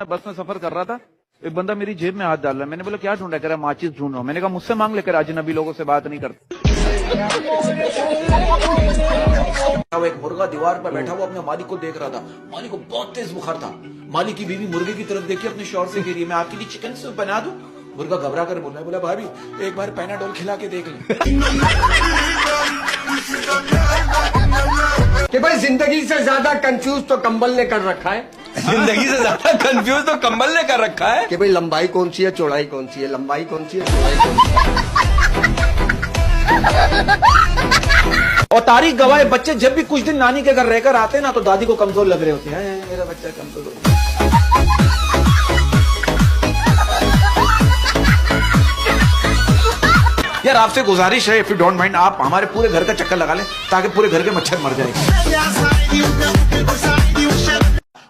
मैं बस में सफर कर रहा था, एक बंदा मेरी जेब में हाथ डाल रहा है। मैंने बोला क्या ढूंढ रहा है? कह रहा है माचिस ढूंढ रहा हूं। मैंने कहा मुझसे मांग लेकर, अजनबी लोगों से बात नहीं करता। वो एक मुर्गा दीवार पर बैठा हुआ अपने मालिक को देख रहा था। मालिक को बहुत तेज बुखार था। मालिक की बीवी मुर्गे की तरफ देखी, अपने शौहर से कह रही है मैं आपके लिए चिकन सूप बना दूं। मुर्गा घबरा कर बोला, बोला भाभी एक बार पैनाडोल खिला के देख ले। कि भाई जिंदगी से ज्यादा कंफ्यूज तो कंबल ने कर रखा है। जिंदगी से ज्यादा कंफ्यूज तो कंबल ने कर रखा है कि भाई लंबाई कौन सी है, चौड़ाई कौन सी है, लंबाई कौन सी है, चौड़ाई कौन सी है। और तारीख गवाए बच्चे जब भी कुछ दिन नानी के घर रहकर आते ना तो दादी को कमजोर लग रहे होते हैं। मेरा बच्चा कमजोर हो गया। यार आपसे गुजारिश है, इफ यू डोंट माइंड, आप हमारे पूरे घर का चक्कर लगा लें ताकि पूरे घर के मच्छर मर जाए।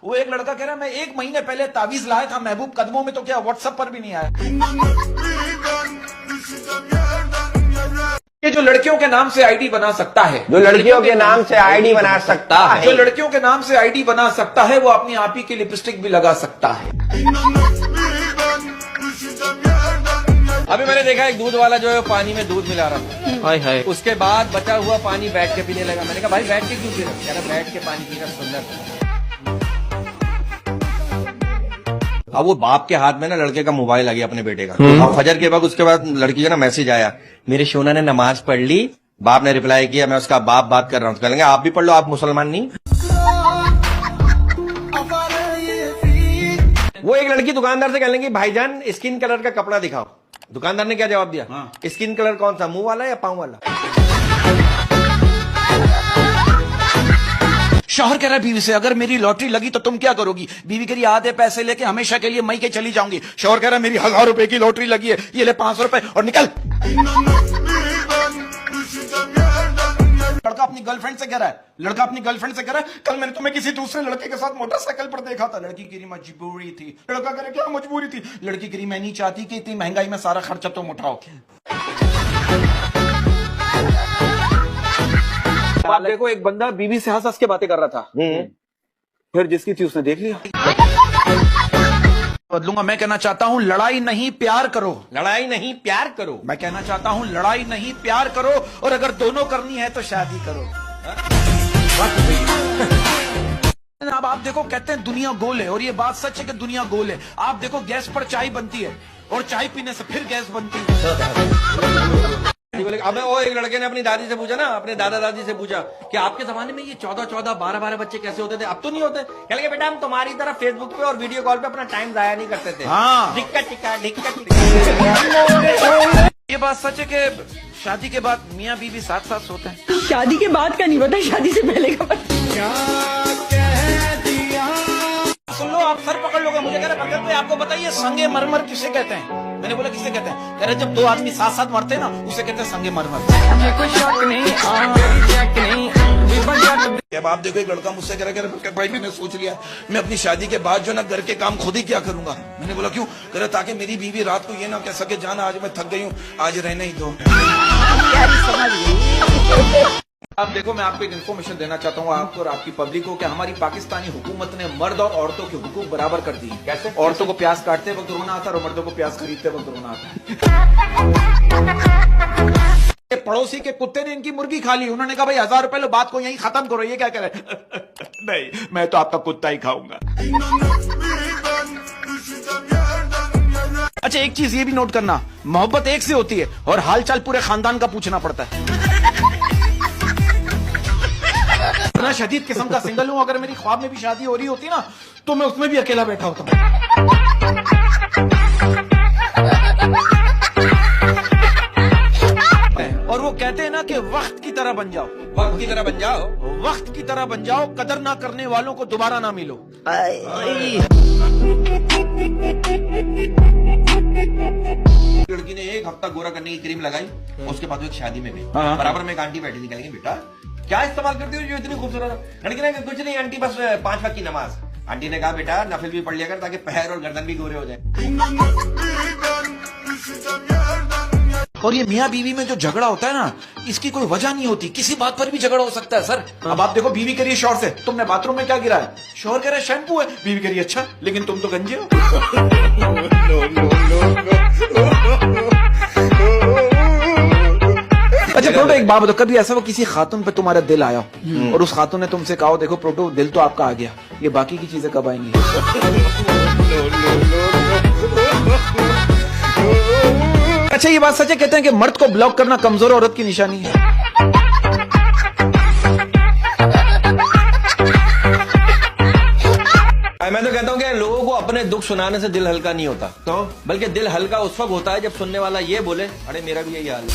वो एक लड़का कह रहा है मैं 1 महीने पहले तावीज लाया था महबूब कदमों में, तो क्या व्हाट्सएप पर भी नहीं आया। ये जो लड़कियों के नाम से आईडी बना सकता है, जो लड़कियों के नाम से आईडी बना सकता है, जो लड़कियों के नाम से आईडी बना सकता है, वो अपनी आप ही की लिपस्टिक भी लगा सकता है। अभी मैंने देखा एक दूध वाला जो है पानी में दूध मिला रहा था। हाय हाय। उसके बाद बचा हुआ पानी बैठ के पीने लगा। मैंने कहा भाई बैठ के क्यों पी रहा? कह रहा बैठ के पानी पीना सुंदर। अब वो बाप के हाथ में ना लड़के का मोबाइल आ गया अपने बेटे का। अब फजर के बाद उसके बाद लड़की का ना मैसेज आया, मेरे शोना ने नमाज पढ़ ली। बाप ने रिप्लाई किया मैं उसका बाप बात कर रहा हूँ। कहेंगे आप भी पढ़ लो, आप मुसलमान नहीं। वो एक लड़की दुकानदार से कह लेंगी भाईजान स्किन कलर का कपड़ा दिखाओ। दुकानदार ने क्या जवाब दिया? स्किन कलर कौन सा, मुंह वाला या पांव वाला? शौहर कह रहा है बीवी से अगर मेरी लॉटरी लगी तो तुम क्या करोगी? बीवी कह रही आधे पैसे लेके हमेशा के लिए मई के चली जाऊंगी। शौहर कह रहा है मेरी 1000 रुपए की लॉटरी लगी है, ये ले 500 रुपए और निकल। लड़का अपनी गर्लफ्रेंड से कह रहा है, कल मैंने तुम्हें किसी दूसरे लड़के के साथ मोटरसाइकिल पर देखा था। लड़की कह रही मजबूरी थी। लड़का कह रहा क्या मजबूरी थी? लड़की कह रही मैं नहीं चाहती कि इतनी महंगाई में सारा खर्चा तुम उठाओ। आप देखो एक बंदा बीवी से हंस हंस के बातें कर रहा था, फिर जिसकी थी उसने देख लिया। बदलूंगा। मैं कहना चाहता हूं लड़ाई नहीं प्यार करो। लड़ाई नहीं प्यार करो। मैं कहना चाहता हूं लड़ाई नहीं प्यार करो, और अगर दोनों करनी है तो शादी करो। अब आप देखो कहते हैं दुनिया गोल है, और ये बात सच है कि दुनिया गोल है। आप देखो गैस पर चाय बनती है और चाय पीने से फिर गैस बनती है। अब वो एक लड़के ने अपनी दादी से पूछा ना, अपने दादा दादी से पूछा कि आपके जमाने में ये 14-14, 12-12 बच्चे कैसे होते थे? अब तो नहीं होते। कह लगे बेटा हम तुम्हारी तरह फेसबुक पे और वीडियो कॉल पे अपना टाइम जाया नहीं करते थे। हाँ। ढिक्का टिक्का। ये बात सच है कि शादी के बाद मियाँ बीवी साथ साथ सोते हैं। शादी के बाद का नहीं पता, शादी से पहले का पता। सुन लो आप सर पकड़ लोगे। मुझे कह रहे भगत भाई आपको बताइए संगे मरमर किसे कहते हैं? मैंने बोला किसे कहते हैं? कह रहे जब 2 आदमी साथ साथ मरते हैं ना उसे कहते हैं संगे मरमर। अब आप देखो एक लड़का मुझसे कह रहा भाई मैंने सोच लिया मैं अपनी शादी के बाद जो ना घर के काम खुद ही क्या करूंगा। मैंने बोला क्यों? कह रहा ताकि मेरी बीवी रात को ये ना कह सके जाना आज मैं थक गई हूँ, आज रहने ही दो। आप देखो मैं आपको एक इन्फॉर्मेशन देना चाहता हूँ आपको और आपकी पब्लिक को कि हमारी पाकिस्तानी हुकूमत ने मर्द और औरतों के हुकूक बराबर कर दिए। कैसे? औरतों को प्याज काटते वक्त रोना आता है और मर्दों को प्याज खरीदते वक्त रोना आता है। पड़ोसी के कुत्ते ने इनकी मुर्गी खा ली। उन्होंने कहा भाई 1000 रुपए लो, बात को यहीं खत्म करो। ये क्या कह रहे? नहीं मैं तो आपका कुत्ता ही खाऊंगा। अच्छा एक चीज ये भी नोट करना, मोहब्बत एक से होती है और हालचाल पूरे खानदान का पूछना पड़ता है। इतना शदीद किस्म का सिंगल हूं, अगर मेरी ख्वाब में भी शादी हो रही होती ना तो मैं उसमें भी अकेला बैठा होता। और वो कहते हैं ना कि वक्त की तरह बन जाओ, वक्त की तरह बन जाओ, वक्त की तरह बन जाओ, कदर ना करने वालों को दोबारा ना मिलो। लड़की ने 1 हफ्ता गोरा करने की क्रीम लगाई, उसके बाद वो एक शादी में गई। बराबर में एक आंटी बैठी थी। कहेंगे बेटा क्या इस्तेमाल करती हो जो इतनी खूबसूरत? लड़की ने कुछ नहीं आंटी बस 5 वक्त की नमाज। आंटी ने कहा बेटा नफिल भी पढ़ लिया कर ताकि पैर और गर्दन भी गोरे हो जाए। और ये मियाँ बीवी में जो झगड़ा होता है ना, इसकी कोई वजह नहीं होती, किसी बात पर भी झगड़ा हो सकता है सर। अब आप देखो, बीवी कह रही है शौहर से, तुमने बाथरूम में क्या गिरा है? शौहर कह रहा है शैम्पू है। बीवी कह रही है अच्छा, लेकिन तुम तो गंजे हो। अच्छा प्रोटो, एक बात बताओ, कभी ऐसा वो किसी खातून पे तुम्हारा दिल आया हो और उस खातून ने तुमसे कहा हो, देखो प्रोटो दिल तो आपका आ गया, ये बाकी की चीजें कब आएंगी? अच्छा ये बात सच है, कहते हैं कि मर्द को ब्लॉक करना कमजोर औरत की निशानी है। मैं तो कहता हूँ कि लोगों को अपने दुख सुनाने से दिल हल्का नहीं होता, तो बल्कि दिल हल्का उस वक्त होता है जब सुनने वाला ये बोले अरे मेरा भी यही हाल है।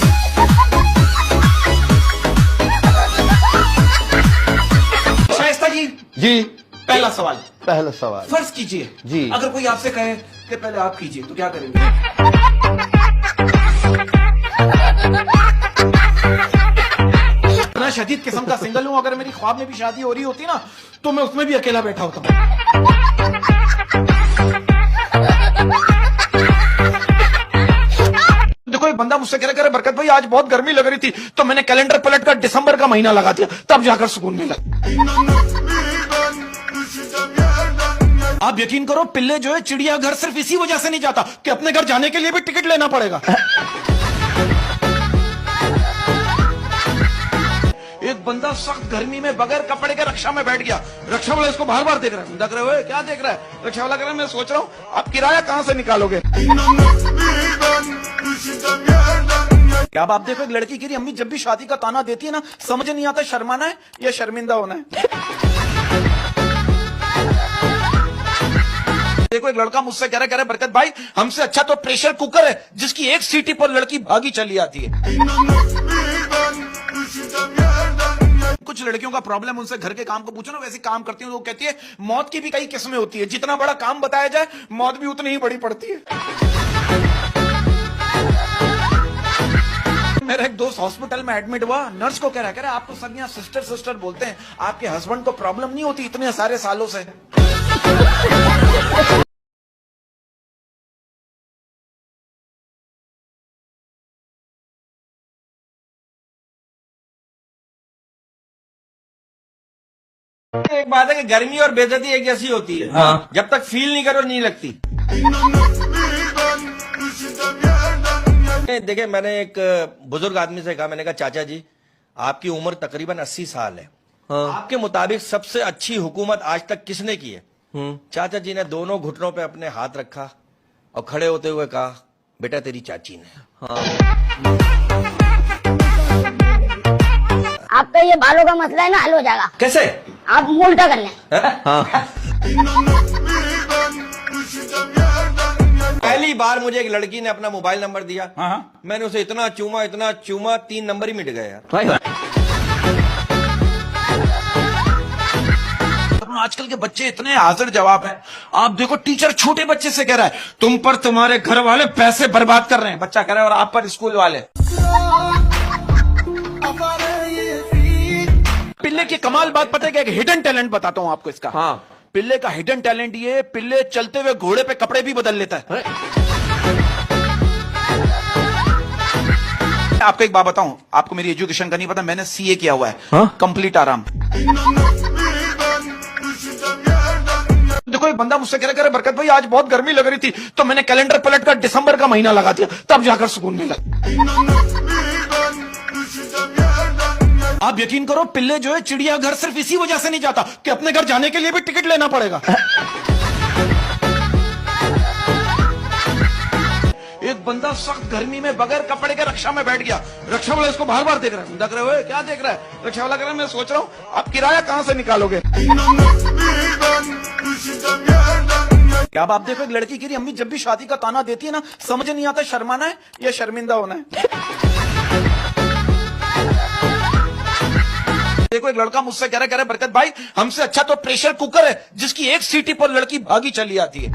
शाइस्ता जी, जी पहला सवाल, पहला सवाल। फर्ज कीजिए जी। अगर कोई आपसे कहे कि पहले आप कीजिए, तो क्या करेंगे? इतना शदीद किस्म का सिंगल हूं, अगर मेरी ख्वाब में भी शादी हो रही होती ना, तो मैं उसमें भी अकेला बैठा होता हूं। देखो एक बंदा मुझसे कह रहा है बरकत भाई आज बहुत गर्मी लग रही थी, तो मैंने कैलेंडर पलट कर दिसंबर का महीना लगा दिया, तब जाकर सुकून मिला। आप यकीन करो, पिल्ले जो है चिड़ियाघर सिर्फ इसी वजह से नहीं जाता कि अपने घर जाने के लिए भी टिकट लेना पड़ेगा। एक बंदा सख्त गर्मी में बगैर कपड़े के रक्षा में बैठ गया, रक्षा वाला इसको बार बार देख रहा है, देख रहे हो क्या देख रहा है? रक्षा वाला कह रहा है मैं सोच रहा हूँ आप किराया कहाँ से निकालोगे? क्या आप देखो, एक लड़की की अम्मी जब भी शादी का ताना देती है ना, समझ नहीं आता शर्माना है या शर्मिंदा होना है। देखो एक लड़का मुझसे कह रहा है बरकत भाई हमसे अच्छा तो प्रेशर कुकर है जिसकी एक सीटी पर लड़की भागी चली आती है। कुछ लड़कियों का प्रॉब्लम, उनसे घर के काम को पूछो ना, वैसे काम करती हूँ, वो कहती है मौत की भी कई किस्में होती है, जितना बड़ा काम बताया जाए मौत भी उतनी ही बड़ी पड़ती है। मेरा एक दोस्त हॉस्पिटल में एडमिट हुआ, नर्स को कह रहा है आपको सब यहाँ सिस्टर सिस्टर बोलते हैं, आपके हस्बैंड को प्रॉब्लम नहीं होती इतने सारे सालों से? एक बात है कि गर्मी और बेइज्जती एक जैसी होती है। हाँ। जब तक फील नहीं करो नहीं लगती। देखिए मैंने एक बुजुर्ग आदमी से कहा, मैंने कहा चाचा जी आपकी उम्र तकरीबन 80 साल है, हाँ। आपके मुताबिक सबसे अच्छी हुकूमत आज तक किसने की है? चाचा जी ने दोनों घुटनों पे अपने हाथ रखा और खड़े होते हुए कहा बेटा तेरी चाची ने। हाँ। आपका ये बालों का मसला है ना, हल हो जाएगा। कैसे? आप मुंह उल्टा कर लें। पहली बार मुझे एक लड़की ने अपना मोबाइल नंबर दिया, मैंने उसे इतना चूमा 3 नंबर ही मिट गए यार। आजकल के बच्चे इतने हाजिर जवाब हैं। आप देखो टीचर छोटे बच्चे से कह रहा है तुम पर तुम्हारे घर वाले पैसे बर्बाद कर रहे हैं, बच्चा कह रहा है, और आप पर स्कूल वाले। पिल्ले की कमाल बात पता है कि एक हिडन टैलेंट बताता हूं आपको इसका। हाँ। पिल्ले का हिडन टैलेंट ये, पिल्ले चलते हुए घोड़े पे कपड़े भी बदल लेता है। आपको एक बात बताऊं, आपको मेरी एजुकेशन का नहीं पता, मैंने सीए किया हुआ है। कंप्लीट आराम। देखो एक बंदा मुझसे कह रहा है बरकत भाई आज बहुत गर्मी लग रही थी, तो मैंने कैलेंडर पलट कर दिसंबर का महीना लगा दिया, तब जाकर सुकून मिला। आप यकीन करो, पिल्ले जो है चिड़ियाघर सिर्फ इसी वजह से नहीं जाता कि अपने घर जाने के लिए भी टिकट लेना पड़ेगा। एक बंदा सख्त गर्मी में बगैर कपड़े के रक्षा में बैठ गया, रक्षा वाला इसको बार बार देख रहा है, देख रहे हो क्या देख रहा है? रक्षा वाला कह रहा है मैं सोच रहा हूँ आप किराया कहाँ से निकालोगे? क्या आप देखो, एक लड़की की अम्मी जब भी शादी का ताना देती है ना, समझ नहीं आता शर्माना है या शर्मिंदा होना है। देखो एक लड़का मुझसे कह रहा है बरकत भाई हमसे अच्छा तो प्रेशर कुकर है जिसकी एक सीटी पर लड़की भागी चली आती है।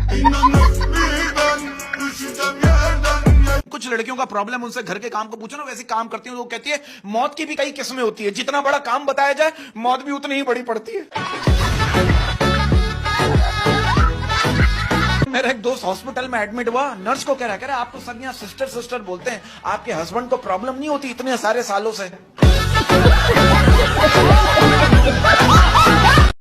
कुछ लड़कियों का प्रॉब्लम, उनसे घर के काम को पूछो ना, वैसे काम करती हूँ, वो कहती है मौत की भी कई किस्में होती है, जितना बड़ा काम बताया जाए मौत भी उतनी ही बड़ी पड़ती है। मेरा मेरा एक दोस्त हॉस्पिटल में एडमिट हुआ, नर्स को कह रहा है आपको सब यहाँ सिस्टर सिस्टर बोलते हैं, आपके हस्बैंड को प्रॉब्लम नहीं होती इतने सारे सालों से?